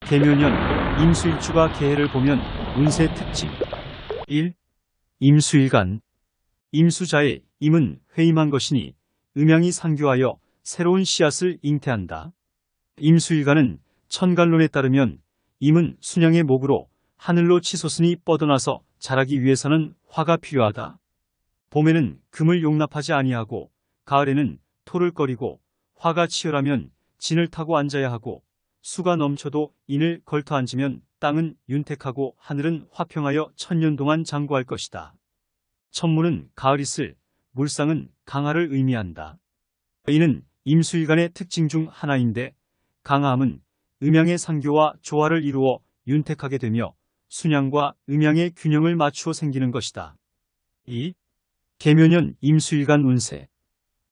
개묘년 임수일주가 개해를 보면 운세 특징. 1. 임수일간. 임수자의 임은 회임한 것이니 음양이 상교하여 새로운 씨앗을 잉태한다. 임수일간은 천간론에 따르면 임은 순양의 목으로 하늘로 치솟으니 뻗어나서 자라기 위해서는 화가 필요하다. 봄에는 금을 용납하지 아니하고 가을에는 토를 꺼리고 화가 치열하면 진을 타고 앉아야 하고 수가 넘쳐도 인을 걸터 앉으면 땅은 윤택하고 하늘은 화평하여 천년 동안 장구할 것이다. 천무는 가을 이슬, 물상은 강하를 의미한다. 이는 임수일간의 특징 중 하나인데 강하함은 음양의 상교와 조화를 이루어 윤택하게 되며 순양과 음양의 균형을 맞추어 생기는 것이다. 2. 개묘년 임수일간 운세.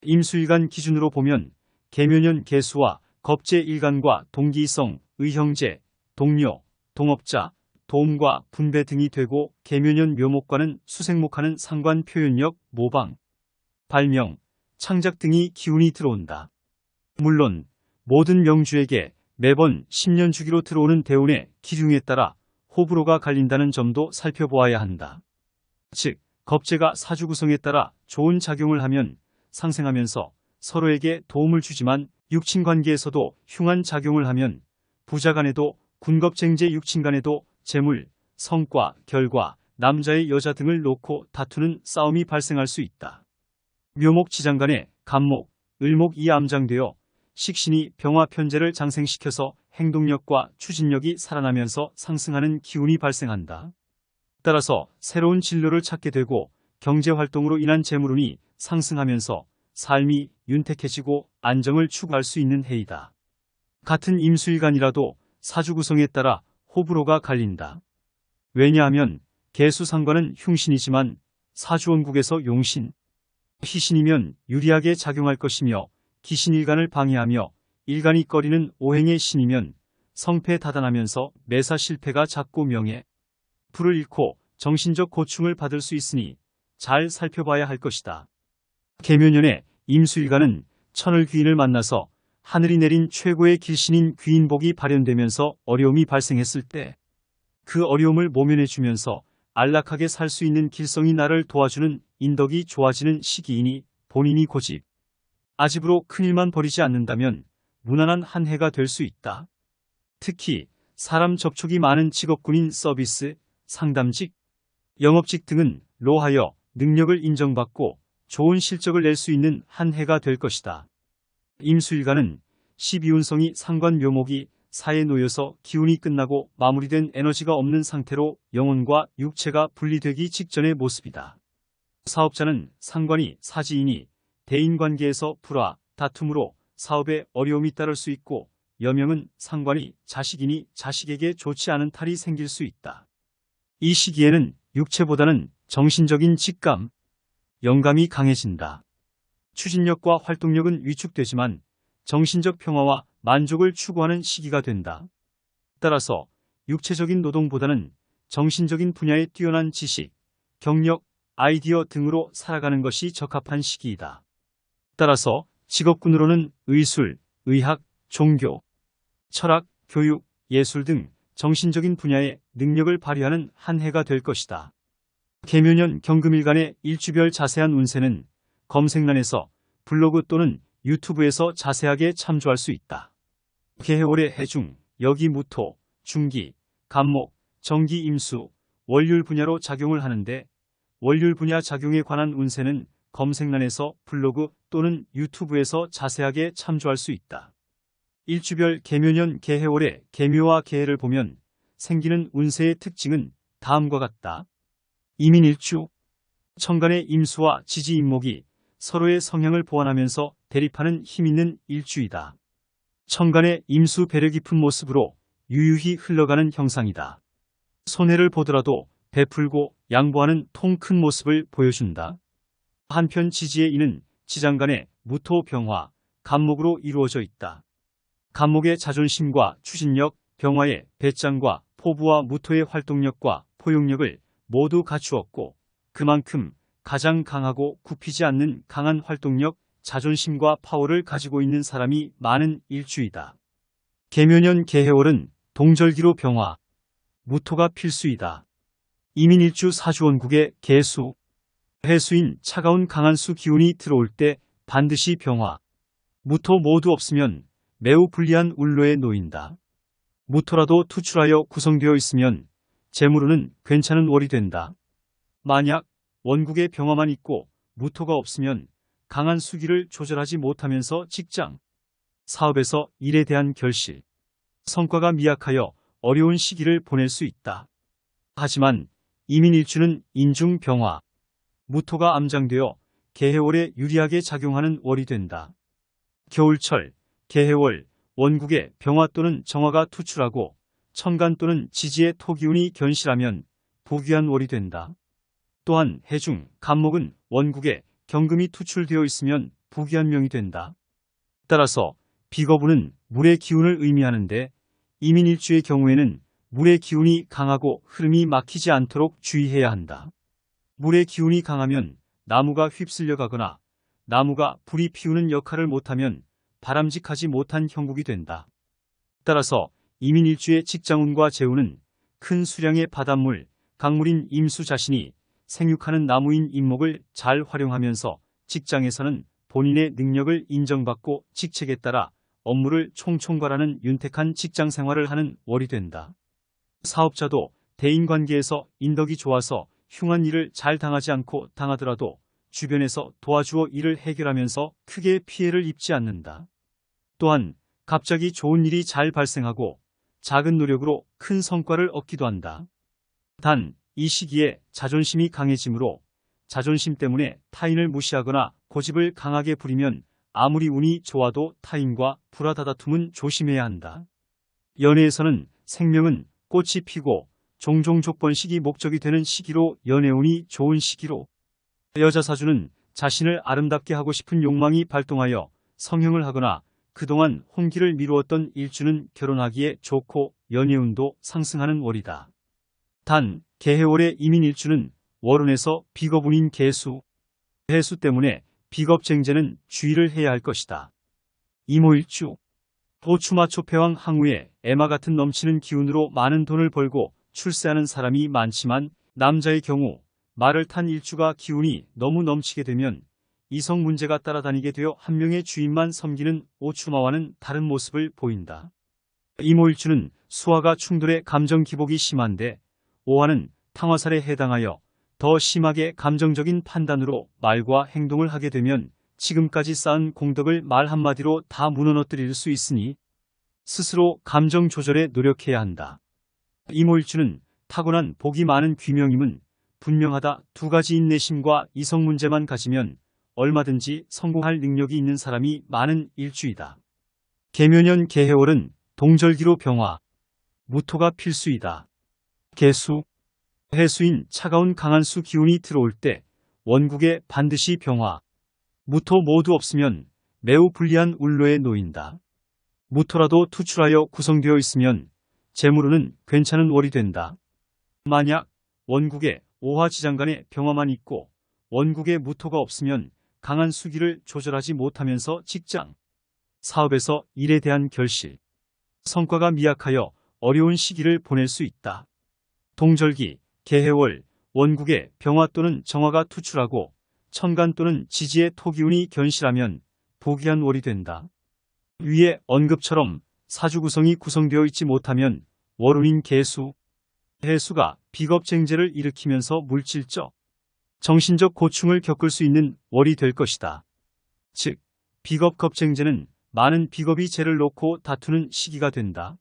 임수일간 기준으로 보면 개묘년 개수와 겁재일간과 동기성, 의형제, 동료, 동업자, 도움과 분배 등이 되고 개묘년 묘목과는 수생목하는 상관 표현력, 모방, 발명, 창작 등이 기운이 들어온다. 물론 모든 명주에게 매번 10년 주기로 들어오는 대운의 기륭에 따라 호불호가 갈린다는 점도 살펴보아야 한다. 즉, 겁재가 사주 구성에 따라 좋은 작용을 하면 상생하면서 서로에게 도움을 주지만 육친관계에서도 흉한 작용을 하면 부자간에도 군겁쟁제 육친간에도 재물, 성과, 결과, 남자의 여자 등을 놓고 다투는 싸움이 발생할 수 있다. 묘목 지장간에 간목, 을목 이 암장되어 식신이 병화편재를 장생시켜서 행동력과 추진력이 살아나면서 상승하는 기운이 발생한다. 따라서 새로운 진로를 찾게 되고 경제활동으로 인한 재물운이 상승하면서 삶이 윤택해지고 안정을 추구할 수 있는 해이다. 같은 임수일간이라도 사주 구성에 따라 호불호가 갈린다. 왜냐하면 개수상관은 흉신이지만 사주원국에서 용신, 희신이면 유리하게 작용할 것이며 기신일간을 방해하며 일간이 꺼리는 오행의 신이면 성패다단하면서 매사 실패가 잦고 명예, 불을 잃고 정신적 고충을 받을 수 있으니 잘 살펴봐야 할 것이다. 개묘년에 임수일간은 천을 귀인을 만나서 하늘이 내린 최고의 길신인 귀인복이 발현되면서 어려움이 발생했을 때 그 어려움을 모면해주면서 안락하게 살 수 있는 길성이 나를 도와주는 인덕이 좋아지는 시기이니 본인이 고집, 아집으로 큰일만 벌이지 않는다면 무난한 한 해가 될 수 있다. 특히 사람 접촉이 많은 직업군인 서비스, 상담직, 영업직 등은 로하여 능력을 인정받고 좋은 실적을 낼 수 있는 한 해가 될 것이다. 임수일간은 12운성이 상관 묘목이 사에 놓여서 기운이 끝나고 마무리된 에너지가 없는 상태로 영혼과 육체가 분리되기 직전의 모습이다. 사업자는 상관이 사지이니 대인관계에서 불화, 다툼으로 사업에 어려움이 따를 수 있고 여명은 상관이 자식이니 자식에게 좋지 않은 탈이 생길 수 있다. 이 시기에는 육체보다는 정신적인 직감, 영감이 강해진다. 추진력과 활동력은 위축되지만 정신적 평화와 만족을 추구하는 시기가 된다. 따라서 육체적인 노동보다는 정신적인 분야에 뛰어난 지식, 경력, 아이디어 등으로 살아가는 것이 적합한 시기이다. 따라서 직업군으로는 의술, 의학, 종교, 철학, 교육, 예술 등 정신적인 분야의 능력을 발휘하는 한 해가 될 것이다. 개묘년 경금일간의 일주별 자세한 운세는 검색란에서 블로그 또는 유튜브에서 자세하게 참조할 수 있다. 개해올의 해중, 여기무토, 중기, 간목, 정기 임수, 월율 분야로 작용을 하는데 월율 분야 작용에 관한 운세는 검색란에서 블로그 또는 유튜브에서 자세하게 참조할 수 있다. 일주별 개묘년 개해올의 개묘와 개해를 보면 생기는 운세의 특징은 다음과 같다. 이민일주, 천간의 임수와 지지임목이 서로의 성향을 보완하면서 대립하는 힘있는 일주이다. 천간의 임수 배려 깊은 모습으로 유유히 흘러가는 형상이다. 손해를 보더라도 베풀고 양보하는 통 큰 모습을 보여준다. 한편 지지의 이는 지장간의 무토 병화, 간목으로 이루어져 있다. 간목의 자존심과 추진력, 병화의 배짱과 포부와 무토의 활동력과 포용력을 모두 갖추었고 그만큼 가장 강하고 굽히지 않는 강한 활동력, 자존심과 파워를 가지고 있는 사람이 많은 일주이다. 개묘년 개해월은 동절기로 병화, 무토가 필수이다. 이민일주 사주원국의 개수, 해수인 차가운 강한 수 기운이 들어올 때 반드시 병화, 무토 모두 없으면 매우 불리한 울로에 놓인다. 무토라도 투출하여 구성되어 있으면 재물운은 괜찮은 월이 된다. 만약 원국에 병화만 있고 무토가 없으면 강한 수기를 조절하지 못하면서 직장, 사업에서 일에 대한 결실, 성과가 미약하여 어려운 시기를 보낼 수 있다. 하지만 이민일주는 인중병화, 무토가 암장되어 개해월에 유리하게 작용하는 월이 된다. 겨울철, 개해월, 원국에 병화 또는 정화가 투출하고 천간 또는 지지의 토기운이 견실하면 부귀한 월이 된다. 또한 해중, 간목은 원국에 경금이 투출되어 있으면 부귀한 명이 된다. 따라서 비거부는 물의 기운을 의미하는데 이민일주의 경우에는 물의 기운이 강하고 흐름이 막히지 않도록 주의해야 한다. 물의 기운이 강하면 나무가 휩쓸려 가거나 나무가 불이 피우는 역할을 못하면 바람직하지 못한 형국이 된다. 따라서 이민일주의 직장운과 재운은 큰 수량의 바닷물, 강물인 임수 자신이 생육하는 나무인 임목을 잘 활용하면서 직장에서는 본인의 능력을 인정받고 직책에 따라 업무를 총총괄하는 윤택한 직장 생활을 하는 월이 된다. 사업자도 대인관계에서 인덕이 좋아서 흉한 일을 잘 당하지 않고 당하더라도 주변에서 도와주어 일을 해결하면서 크게 피해를 입지 않는다. 또한 갑자기 좋은 일이 잘 발생하고 작은 노력으로 큰 성과를 얻기도 한다. 단, 이 시기에 자존심이 강해지므로 자존심 때문에 타인을 무시하거나 고집을 강하게 부리면 아무리 운이 좋아도 타인과 불화다다툼은 조심해야 한다. 연애에서는 생명은 꽃이 피고 종종 조건식이 목적이 되는 시기로 연애운이 좋은 시기로 여자 사주는 자신을 아름답게 하고 싶은 욕망이 발동하여 성형을 하거나 그동안 혼기를 미루었던 일주는 결혼하기에 좋고 연애운도 상승하는 월이다. 단, 개해월의 이민일주는 월운에서 비겁운인 개수, 해수 때문에 비겁쟁제는 주의를 해야 할 것이다. 이모일주, 도추마초패왕 항우에 에마 같은 넘치는 기운으로 많은 돈을 벌고 출세하는 사람이 많지만 남자의 경우 말을 탄 일주가 기운이 너무 넘치게 되면 이성 문제가 따라다니게 되어 한 명의 주인만 섬기는 오추마와는 다른 모습을 보인다. 이모일주는 수화가 충돌해 감정 기복이 심한데 오화는 탕화살에 해당하여 더 심하게 감정적인 판단으로 말과 행동을 하게 되면 지금까지 쌓은 공덕을 말 한마디로 다 무너뜨릴 수 있으니 스스로 감정 조절에 노력해야 한다. 이모일주는 타고난 복이 많은 귀명임은 분명하다. 두 가지 인내심과 이성 문제만 가지면 얼마든지 성공할 능력이 있는 사람이 많은 일주이다. 개묘년 개해월은 동절기로 병화, 무토가 필수이다. 개수, 해수인 차가운 강한 수 기운이 들어올 때 원국에 반드시 병화, 무토 모두 없으면 매우 불리한 울로에 놓인다. 무토라도 투출하여 구성되어 있으면 재물운은 괜찮은 월이 된다. 만약 원국에 오화지장간에 병화만 있고 원국에 무토가 없으면 강한 수기를 조절하지 못하면서 직장, 사업에서 일에 대한 결실, 성과가 미약하여 어려운 시기를 보낼 수 있다. 동절기, 개해월, 원국에 병화 또는 정화가 투출하고 천간 또는 지지의 토기운이 견실하면 부귀한 월이 된다. 위의 언급처럼 사주 구성이 구성되어 있지 못하면 월운인 개수, 해수가 비겁쟁제를 일으키면서 물질적, 정신적 고충을 겪을 수 있는 월이 될 것이다. 즉, 비겁겁쟁제는 많은 비겁이 죄를 놓고 다투는 시기가 된다.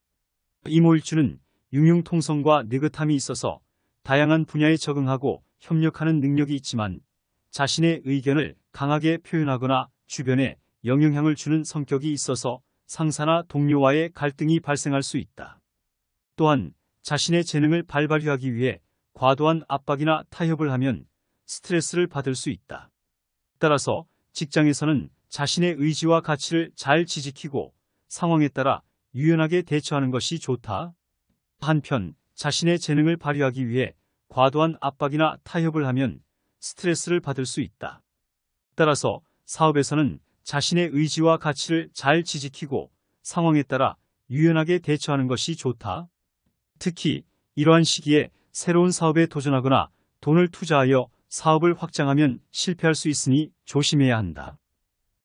이모일주는 융융통성과 느긋함이 있어서 다양한 분야에 적응하고 협력하는 능력이 있지만 자신의 의견을 강하게 표현하거나 주변에 영향을 주는 성격이 있어서 상사나 동료와의 갈등이 발생할 수 있다. 또한 자신의 재능을 발휘하기 위해 과도한 압박이나 타협을 하면 스트레스를 받을 수 있다. 따라서 직장에서는 자신의 의지와 가치를 잘 지키고 상황에 따라 유연하게 대처하는 것이 좋다. 한편 자신의 재능을 발휘하기 위해 과도한 압박이나 타협을 하면 스트레스를 받을 수 있다. 따라서 사업에서는 자신의 의지와 가치를 잘 지키고 상황에 따라 유연하게 대처하는 것이 좋다. 특히 이러한 시기에 새로운 사업에 도전하거나 돈을 투자하여 사업을 확장하면 실패할 수 있으니 조심해야 한다.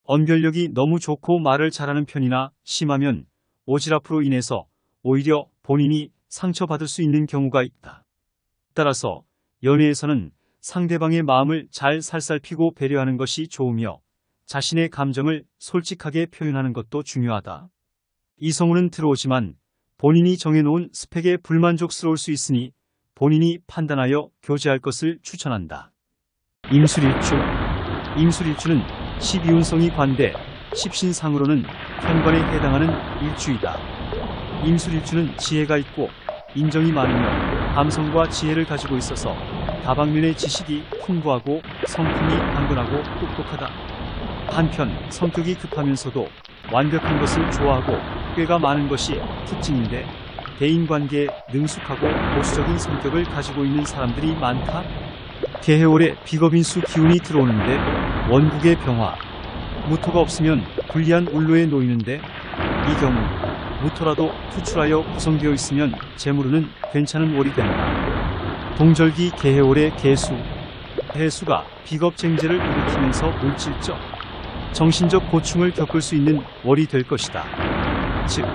언변력이 너무 좋고 말을 잘하는 편이나 심하면 오지랖으로 인해서 오히려 본인이 상처받을 수 있는 경우가 있다. 따라서 연애에서는 상대방의 마음을 잘 살살피고 배려하는 것이 좋으며 자신의 감정을 솔직하게 표현하는 것도 중요하다. 이성우는 들어오지만 본인이 정해놓은 스펙에 불만족스러울 수 있으니 본인이 판단하여 교제할 것을 추천한다. 임술일주. 임술일주는 12운성이 관대, 십신상으로는 편관에 해당하는 일주이다. 임술일주는 지혜가 있고 인정이 많으며 감성과 지혜를 가지고 있어서 다방면의 지식이 풍부하고 성품이 강건하고 똑똑하다. 한편 성격이 급하면서도 완벽한 것을 좋아하고 꾀가 많은 것이 특징인데 대인관계에 능숙하고 보수적인 성격을 가지고 있는 사람들이 많다. 개해월에 비겁인수 기운이 들어오는데 원국의 병화, 무토가 없으면 불리한 울로에 놓이는데 이 경우 무토라도 투출하여 구성되어 있으면 재물운은 괜찮은 월이 된다. 동절기 개해월의 개수, 해수가 비겁쟁제를 일으키면서 물질적, 정신적 고충을 겪을 수 있는 월이 될 것이다. 즉,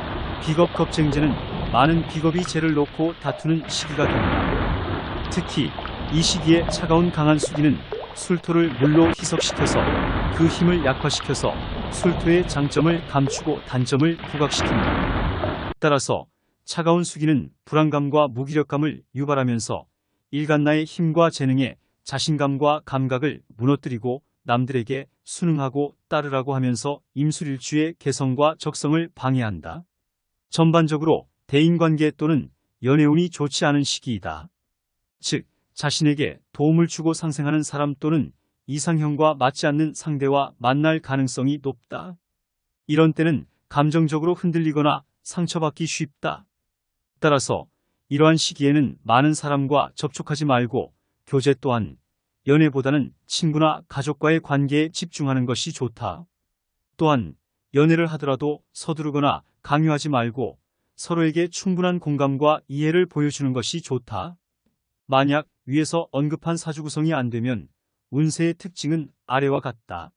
비겁겁쟁제는 많은 비겁이 죄를 놓고 다투는 시기가 된다. 특히 이 시기에 차가운 강한 수기는 술토를 물로 희석시켜서 그 힘을 약화시켜서 술토의 장점을 감추고 단점을 부각시킵니다. 따라서 차가운 수기는 불안감과 무기력감을 유발하면서 일간나의 힘과 재능에 자신감과 감각을 무너뜨리고 남들에게 순응하고 따르라고 하면서 임술일주의 개성과 적성을 방해한다. 전반적으로 대인관계 또는 연애운이 좋지 않은 시기이다. 즉, 자신에게 도움을 주고 상생하는 사람 또는 이상형과 맞지 않는 상대와 만날 가능성이 높다. 이런 때는 감정적으로 흔들리거나 상처받기 쉽다. 따라서 이러한 시기에는 많은 사람과 접촉하지 말고 교제 또한 연애보다는 친구나 가족과의 관계에 집중하는 것이 좋다. 또한 연애를 하더라도 서두르거나 강요하지 말고 서로에게 충분한 공감과 이해를 보여주는 것이 좋다. 만약 위에서 언급한 사주 구성이 안 되면 운세의 특징은 아래와 같다.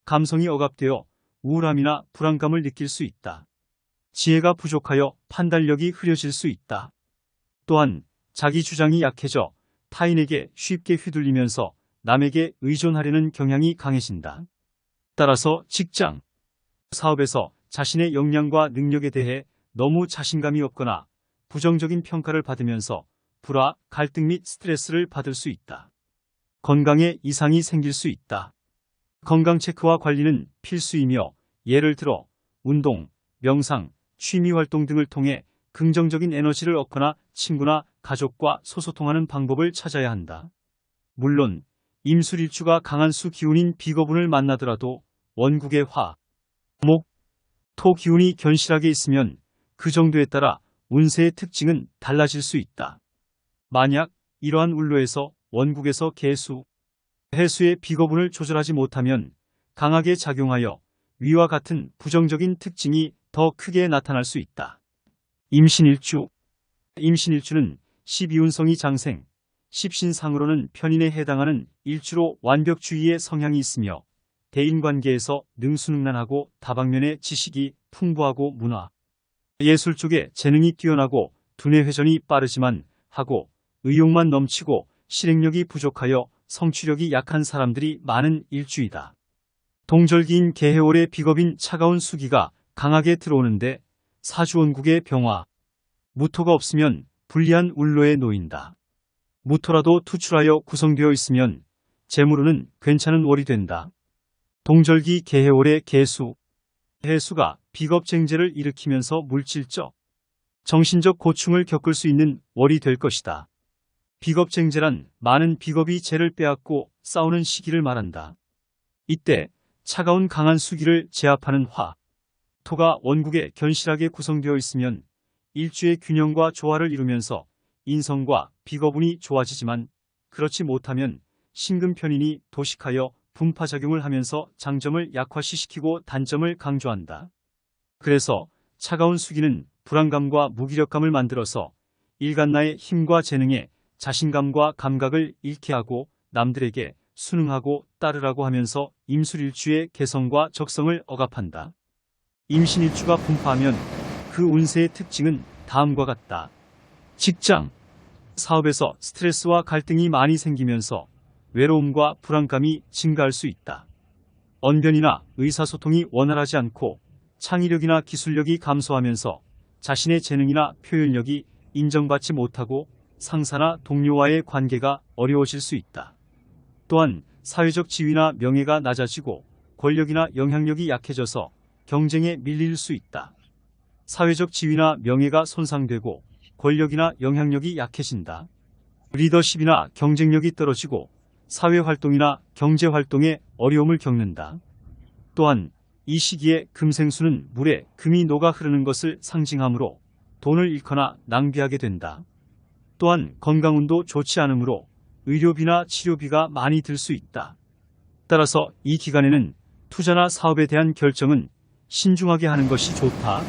감성이 억압되어 우울함이나 불안감을 느낄 수 있다. 지혜가 부족하여 판단력이 흐려질 수 있다. 또한 자기 주장이 약해져 타인에게 쉽게 휘둘리면서 남에게 의존하려는 경향이 강해진다. 따라서 직장, 사업에서 자신의 역량과 능력에 대해 너무 자신감이 없거나 부정적인 평가를 받으면서 불화, 갈등 및 스트레스를 받을 수 있다. 건강에 이상이 생길 수 있다. 건강 체크와 관리는 필수이며 예를 들어 운동, 명상, 취미활동 등을 통해 긍정적인 에너지를 얻거나 친구나 가족과 소소통하는 방법을 찾아야 한다. 물론 임술일주가 강한 수 기운인 비거분을 만나더라도 원국의 화, 목, 토 기운이 견실하게 있으면 그 정도에 따라 운세의 특징은 달라질 수 있다. 만약 이러한 울로에서 원국에서 개수, 해수의 비거분을 조절하지 못하면 강하게 작용하여 위와 같은 부정적인 특징이 더 크게 나타날 수 있다. 임신일주. 임신일주는 12운성이 장생, 십신상으로는 편인에 해당하는 일주로 완벽주의의 성향이 있으며 대인관계에서 능수능란하고 다방면의 지식이 풍부하고 문화, 예술 쪽에 재능이 뛰어나고 두뇌 회전이 빠르지만 하고 의욕만 넘치고 실행력이 부족하여 성취력이 약한 사람들이 많은 일주이다. 동절기인 개해월의 비겁인 차가운 수기가 강하게 들어오는데 사주원국의 병화, 무토가 없으면 불리한 울로에 놓인다. 무토라도 투출하여 구성되어 있으면 재물운은 괜찮은 월이 된다. 동절기 개해월의 개수, 해수가 비겁쟁제를 일으키면서 물질적, 정신적 고충을 겪을 수 있는 월이 될 것이다. 비겁쟁제란 많은 비겁이 재를 빼앗고 싸우는 시기를 말한다. 이때 차가운 강한 수기를 제압하는 화, 토가 원국에 견실하게 구성되어 있으면 일주의 균형과 조화를 이루면서 인성과 비거분이 좋아지지만 그렇지 못하면 신금편인이 도식하여 분파작용을 하면서 장점을 약화시키고 단점을 강조한다. 그래서 차가운 수기는 불안감과 무기력감을 만들어서 일간나의 힘과 재능에 자신감과 감각을 잃게 하고 남들에게 순응하고 따르라고 하면서 임술일주의 개성과 적성을 억압한다. 임신일주가 분파하면 그 운세의 특징은 다음과 같다. 직장, 사업에서 스트레스와 갈등이 많이 생기면서 외로움과 불안감이 증가할 수 있다. 언변이나 의사소통이 원활하지 않고 창의력이나 기술력이 감소하면서 자신의 재능이나 표현력이 인정받지 못하고 상사나 동료와의 관계가 어려워질 수 있다. 또한 사회적 지위나 명예가 낮아지고 권력이나 영향력이 약해져서 경쟁에 밀릴 수 있다. 사회적 지위나 명예가 손상되고 권력이나 영향력이 약해진다. 리더십이나 경쟁력이 떨어지고 사회활동이나 경제활동에 어려움을 겪는다. 또한 이 시기에 금생수는 물에 금이 녹아 흐르는 것을 상징하므로 돈을 잃거나 낭비하게 된다. 또한 건강운도 좋지 않으므로 의료비나 치료비가 많이 들 수 있다. 따라서 이 기간에는 투자나 사업에 대한 결정은 신중하게 하는 것이 좋다.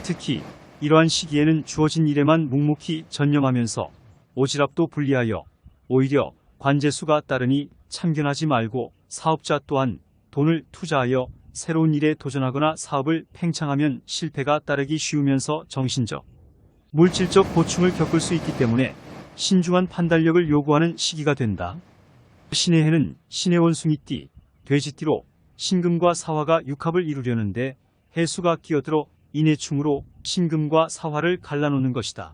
특히 이러한 시기에는 주어진 일에만 묵묵히 전념하면서 오지랖도 분리하여 오히려 관재수가 따르니 참견하지 말고 사업자 또한 돈을 투자하여 새로운 일에 도전하거나 사업을 팽창하면 실패가 따르기 쉬우면서 정신적, 물질적 고충을 겪을 수 있기 때문에 신중한 판단력을 요구하는 시기가 된다. 신의 해는 신의 원숭이띠, 돼지띠로 신금과 사화가 육합을 이루려는데 해수가 끼어들어 인해충으로 신금과 사화를 갈라놓는 것이다.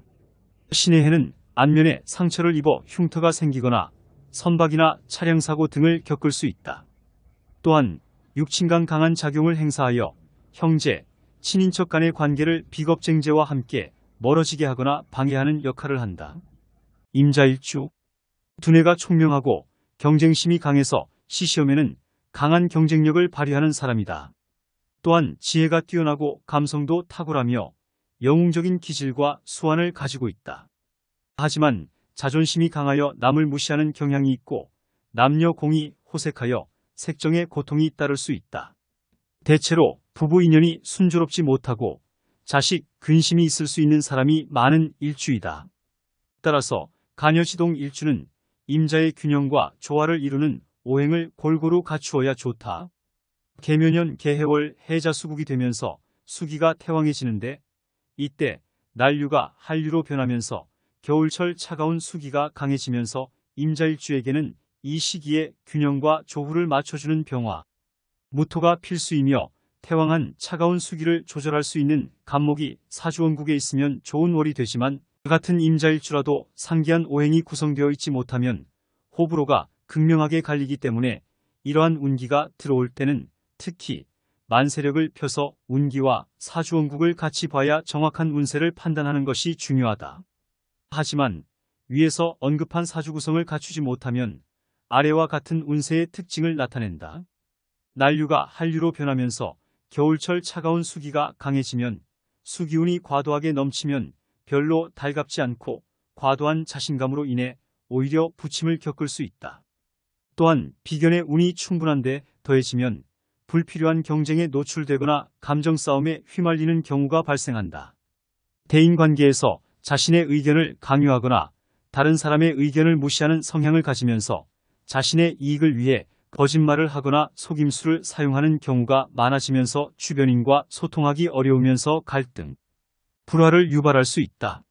신의 해는 안면에 상처를 입어 흉터가 생기거나 선박이나 차량사고 등을 겪을 수 있다. 또한 육친간 강한 작용을 행사하여 형제, 친인척 간의 관계를 비겁쟁제와 함께 멀어지게 하거나 방해하는 역할을 한다. 임자일주, 두뇌가 총명하고 경쟁심이 강해서 시시험에는 강한 경쟁력을 발휘하는 사람이다. 또한 지혜가 뛰어나고 감성도 탁월하며 영웅적인 기질과 수완을 가지고 있다. 하지만 자존심이 강하여 남을 무시하는 경향이 있고 남녀 공이 호색하여 색정의 고통이 따를 수 있다. 대체로 부부 인연이 순조롭지 못하고 자식 근심이 있을 수 있는 사람이 많은 일주이다. 따라서 간여지동 일주는 임자의 균형과 조화를 이루는 오행을 골고루 갖추어야 좋다. 계묘년 계해월 해자수국이 되면서 수기가 태왕해지는데 이때 난류가 한류로 변하면서 겨울철 차가운 수기가 강해지면서 임자일주에게는 이 시기에 균형과 조후를 맞춰주는 병화, 무토가 필수이며 태왕한 차가운 수기를 조절할 수 있는 간목이 사주원국에 있으면 좋은 월이 되지만 같은 임자일주라도 상기한 오행이 구성되어 있지 못하면 호불호가 극명하게 갈리기 때문에 이러한 운기가 들어올 때는 특히 만세력을 펴서 운기와 사주원국을 같이 봐야 정확한 운세를 판단하는 것이 중요하다. 하지만 위에서 언급한 사주 구성을 갖추지 못하면 아래와 같은 운세의 특징을 나타낸다. 난류가 한류로 변하면서 겨울철 차가운 수기가 강해지면 수기운이 과도하게 넘치면 별로 달갑지 않고 과도한 자신감으로 인해 오히려 부침을 겪을 수 있다. 또한 비견의 운이 충분한데 더해지면 불필요한 경쟁에 노출되거나 감정 싸움에 휘말리는 경우가 발생한다. 대인관계에서 자신의 의견을 강요하거나 다른 사람의 의견을 무시하는 성향을 가지면서 자신의 이익을 위해 거짓말을 하거나 속임수를 사용하는 경우가 많아지면서 주변인과 소통하기 어려우면서 갈등, 불화를 유발할 수 있다.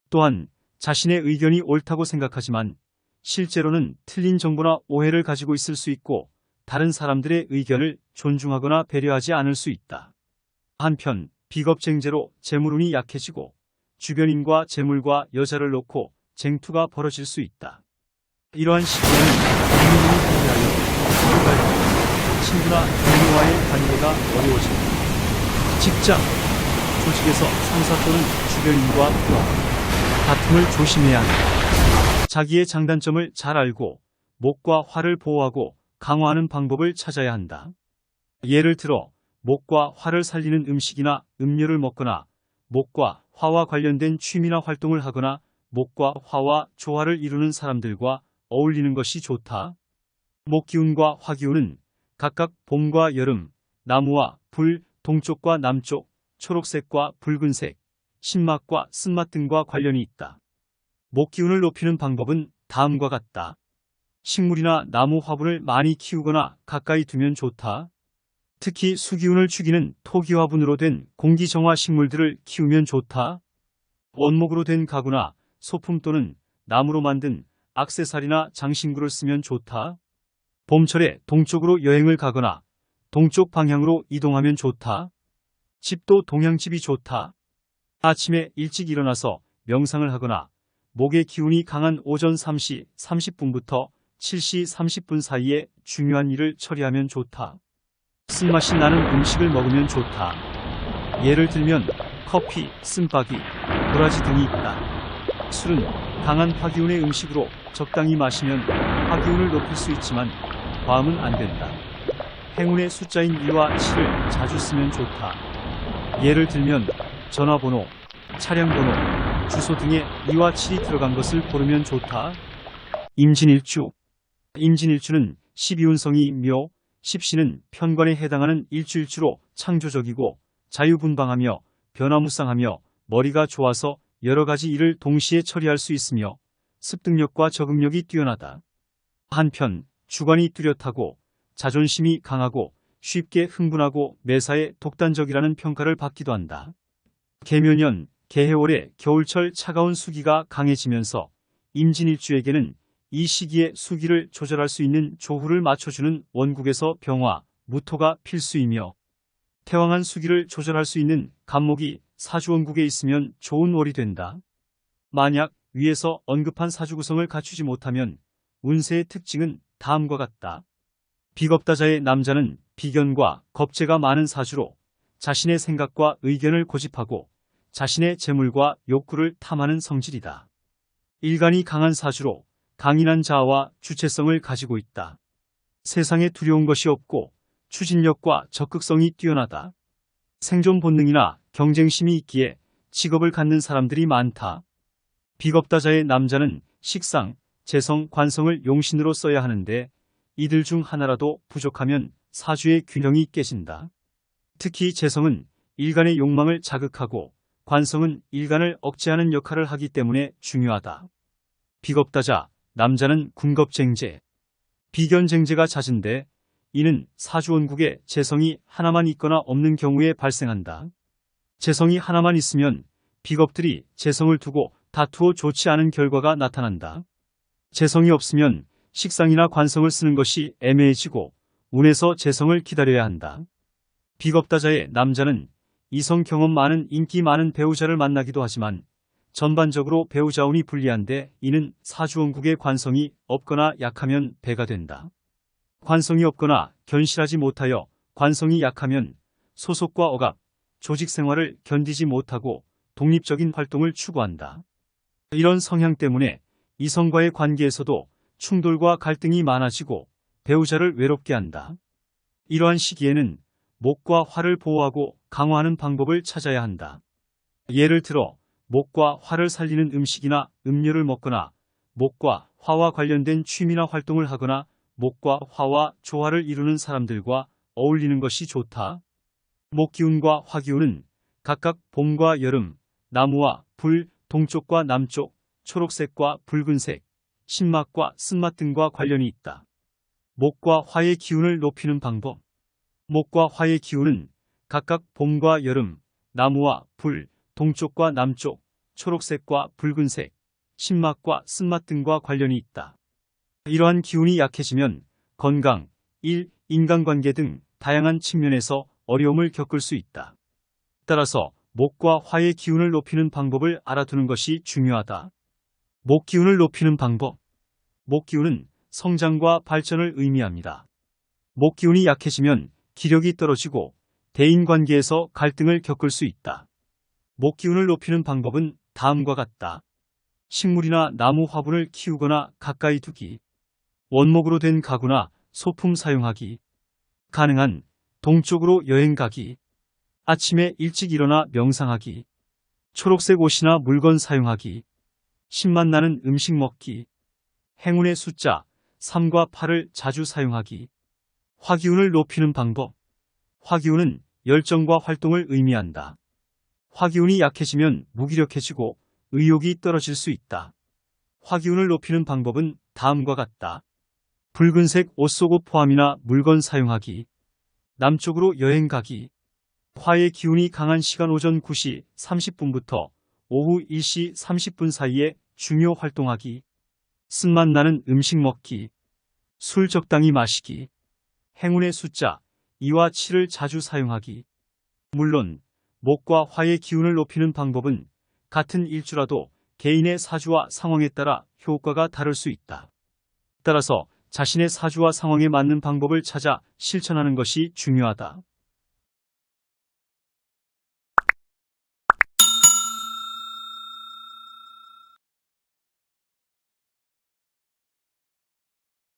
또한 자신의 의견이 옳다고 생각하지만 실제로는 틀린 정보나 오해를 가지고 있을 수 있고 다른 사람들의 의견을 존중하거나 배려하지 않을 수 있다. 한편 비겁쟁제로 재물운이 약해지고 주변인과 재물과 여자를 놓고 쟁투가 벌어질 수 있다. 이러한 시기에는 부모님이 회의하여 서로 친구나 동료와의 관계가 어려워진다. 직장, 조직에서 상사 또는 주변인과 다툼을 조심해야 한다. 자기의 장단점을 잘 알고 목과 화를 보호하고 강화하는 방법을 찾아야 한다. 예를 들어 목과 화를 살리는 음식이나 음료를 먹거나 목과 화와 관련된 취미나 활동을 하거나 목과 화와 조화를 이루는 사람들과 어울리는 것이 좋다. 목기운과 화기운은 각각 봄과 여름, 나무와 불, 동쪽과 남쪽, 초록색과 붉은색, 신맛과 쓴맛 등과 관련이 있다. 목 기운을 높이는 방법은 다음과 같다. 식물이나 나무 화분을 많이 키우거나 가까이 두면 좋다. 특히 수기운을 죽이는 토기화분으로 된 공기정화 식물들을 키우면 좋다. 원목으로 된 가구나 소품 또는 나무로 만든 액세서리나 장신구를 쓰면 좋다. 봄철에 동쪽으로 여행을 가거나 동쪽 방향으로 이동하면 좋다. 집도 동향집이 좋다. 아침에 일찍 일어나서 명상을 하거나 목의 기운이 강한 오전 3시 30분부터 7시 30분 사이에 중요한 일을 처리하면 좋다. 쓴맛이 나는 음식을 먹으면 좋다. 예를 들면 커피, 쓴바귀, 도라지 등이 있다. 술은 강한 화기운의 음식으로 적당히 마시면 화기운을 높일 수 있지만 과음은 안 된다. 행운의 숫자인 2와 7을 자주 쓰면 좋다. 예를 들면 전화번호, 차량번호, 주소 등에 2와 7이 들어간 것을 고르면 좋다. 임진일주. 임진일주는 12운성이 묘, 십시는 편관에 해당하는 일주일주로 창조적이고 자유분방하며 변화무쌍하며 머리가 좋아서 여러 가지 일을 동시에 처리할 수 있으며 습득력과 적응력이 뛰어나다. 한편 주관이 뚜렷하고 자존심이 강하고 쉽게 흥분하고 매사에 독단적이라는 평가를 받기도 한다. 계묘년, 개해월의 겨울철 차가운 수기가 강해지면서 임진일주에게는 이 시기에 수기를 조절할 수 있는 조후를 맞춰주는 원국에서 병화, 무토가 필수이며 태왕한 수기를 조절할 수 있는 간목이 사주원국에 있으면 좋은 월이 된다. 만약 위에서 언급한 사주 구성을 갖추지 못하면 운세의 특징은 다음과 같다. 비겁다자의 남자는 비견과 겁재가 많은 사주로 자신의 생각과 의견을 고집하고 자신의 재물과 욕구를 탐하는 성질이다. 일간이 강한 사주로 강인한 자아와 주체성을 가지고 있다. 세상에 두려운 것이 없고 추진력과 적극성이 뛰어나다. 생존 본능이나 경쟁심이 있기에 직업을 갖는 사람들이 많다. 비겁다자의 남자는 식상, 재성, 관성을 용신으로 써야 하는데 이들 중 하나라도 부족하면 사주의 균형이 깨진다. 특히 재성은 일간의 욕망을 자극하고 관성은 일간을 억제하는 역할을 하기 때문에 중요하다. 비겁다자, 남자는 군겁쟁제, 비견쟁제가 잦은데 이는 사주원국에 재성이 하나만 있거나 없는 경우에 발생한다. 재성이 하나만 있으면 비겁들이 재성을 두고 다투어 좋지 않은 결과가 나타난다. 재성이 없으면 식상이나 관성을 쓰는 것이 애매해지고 운에서 재성을 기다려야 한다. 비겁다자의 남자는 이성 경험 많은 인기 많은 배우자를 만나기도 하지만 전반적으로 배우자운이 불리한데 이는 사주원국의 관성이 없거나 약하면 배가 된다. 관성이 없거나 견실하지 못하여 관성이 약하면 소속과 억압, 조직 생활을 견디지 못하고 독립적인 활동을 추구한다. 이런 성향 때문에 이성과의 관계에서도 충돌과 갈등이 많아지고 배우자를 외롭게 한다. 이러한 시기에는 목과 화를 보호하고 강화하는 방법을 찾아야 한다. 예를 들어 목과 화를 살리는 음식이나 음료를 먹거나 목과 화와 관련된 취미나 활동을 하거나 목과 화와 조화를 이루는 사람들과 어울리는 것이 좋다. 목기운과 화기운은 각각 봄과 여름, 나무와 불, 동쪽과 남쪽, 초록색과 붉은색, 신맛과 쓴맛 등과 관련이 있다. 목과 화의 기운을 높이는 방법. 목과 화의 기운은 각각 봄과 여름, 나무와 불, 동쪽과 남쪽, 초록색과 붉은색, 신맛과 쓴맛 등과 관련이 있다. 이러한 기운이 약해지면 건강, 일, 인간관계 등 다양한 측면에서 어려움을 겪을 수 있다. 따라서 목과 화의 기운을 높이는 방법을 알아두는 것이 중요하다. 목 기운을 높이는 방법. 목 기운은 성장과 발전을 의미합니다. 목 기운이 약해지면 기력이 떨어지고 대인관계에서 갈등을 겪을 수 있다. 목 기운을 높이는 방법은 다음과 같다. 식물이나 나무 화분을 키우거나 가까이 두기. 원목으로 된 가구나 소품 사용하기. 가능한 동쪽으로 여행 가기. 아침에 일찍 일어나 명상하기. 초록색 옷이나 물건 사용하기. 신맛 나는 음식 먹기. 행운의 숫자 3과 8을 자주 사용하기. 화기운을 높이는 방법. 화기운은 열정과 활동을 의미한다. 화기운이 약해지면 무기력해지고 의욕이 떨어질 수 있다. 화기운을 높이는 방법은 다음과 같다. 붉은색 옷 속옷 포함이나 물건 사용하기. 남쪽으로 여행 가기. 화의 기운이 강한 시간 오전 9시 30분부터 오후 1시 30분 사이에 중요 활동하기. 쓴맛 나는 음식 먹기. 술 적당히 마시기. 행운의 숫자 2와 7을 자주 사용하기. 물론 목과 화의 기운을 높이는 방법은 같은 일주라도 개인의 사주와 상황에 따라 효과가 다를 수 있다. 따라서 자신의 사주와 상황에 맞는 방법을 찾아 실천하는 것이 중요하다.